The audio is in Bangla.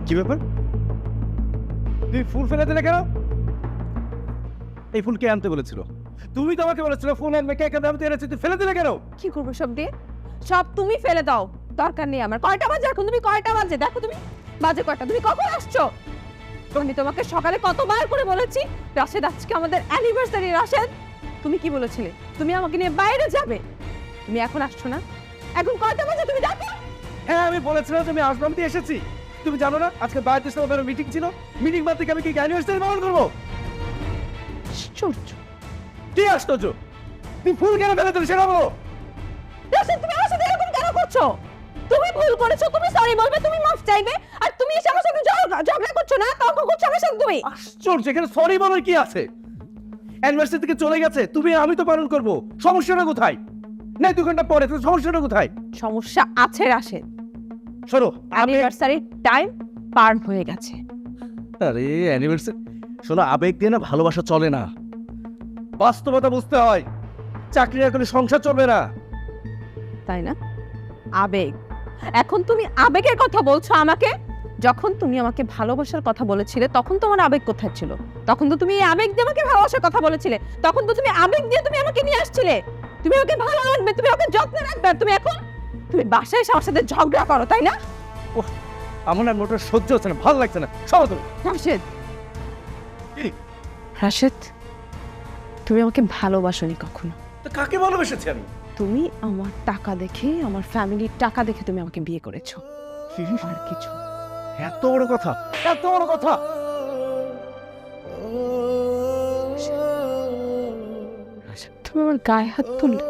কি ব্যাপার? তুমি ফুল ফেলে দিলে কেন? এই ফুল কে আনতে বলেছিল? তুমি তো আমাকে বলেছিলে ফুল আনবে, কে কেন আমি তো এনেছি, তুই ফেলে দিলে কেন? কি করবো সব দিয়ে? সব তুমি ফেলে দাও, দরকার নেই আমার। কয়টা বাজে এখন? তুমি কয়টা বাজে দেখো, তুমি বাজে কয়টা? তুমি কখন আসছো? আমি তোমাকে সকালে কতবার করে বলেছি রাশেদ আজকে আমাদের অ্যানিভার্সারি। রাশেদ, তুমি কি বলেছিলে? তুমি আমাকে নিয়ে বাইরে যাবে। তুমি এখন আসছো না? এখন কয়টা বাজে তুমি দেখো? হ্যাঁ, আমি বলেছিলাম যে আমি আসবো, আমি তো এসেছি। তুমি জানো না আজকে বাড়িতে সবার মিটিং ছিল? মিটিং বাদ থেকে আমি কি অ্যানিভার্সারি পালন করবো? আশ্চর্য। কি আশ্চর্য? তুমি ফুল কেন ফেলে দিলে সেটা বলো। রাশেদ, তুমি আমার সাথে এরকম কেন করছো? তুমি ভুল করেছো, তুমি সরি বলবে, তুমি মাফ চাইবে, আর তুমি এসে আমার সাথে ঝগড়া করছো না, তর্ক করছো আমার সাথে তুমি। আশ্চর্য, এখানে সরি বলার কি আছে? অ্যানিভার্সারি থেকে চলে গেছে, তুমি আমি তো পালন করবো, সমস্যাটা কোথায়? না 2 ঘন্টা পরে, তো সমস্যাটা কোথায়? সমস্যা আছে রাশেদ। শোনো, অ্যানিভার্সারি টাইম পার হয়ে গেছে। আরে অ্যানিভার্সারি, শোনো, আবেগ দিয়ে না ভালোবাসা চলে না, বাস্তবতা বুঝতে হয়। চাকরি না করলে সংসার চলবে না। তাই না? আবেগ। এখন তুমি আবেগের কথা বলছো আমাকে? যখন তুমি আমাকে ভালোবাসার কথা বলেছিলে তখন তোমার আবেগ কোথায় ছিল? তখন তো তুমি এই আবেগ দিয়ে আমাকে ভালোবাসার কথা বলেছিলে। তখন তো তুমি আবেগ দিয়ে তুমি আমাকে নিয়ে আসছিলে। তুমি আমাকে ভালো রাখবে, তুমি আমাকে যত্নে রাখবে, আর তুমি এখন তুমি বাসায় এসে আমার সাথে ঝগড়া করো, তাই না? ওহ, আমার না মোটর সহ্য হচ্ছে না, ভালো লাগছে না, সরো তুমি। রাশেদ, রাশেদ, তুমি আমাকে ভালোবাসোনি কখনো। তো কাকে ভালোবেসেছি আমি? তুমি আমার টাকা দেখে, আমার ফ্যামিলির টাকা দেখে তুমি আমাকে বিয়ে করেছো, আর কিছু। এত বড় কথা, এত বড় কথা! তুমি আমার গায়ে হাত তুললে।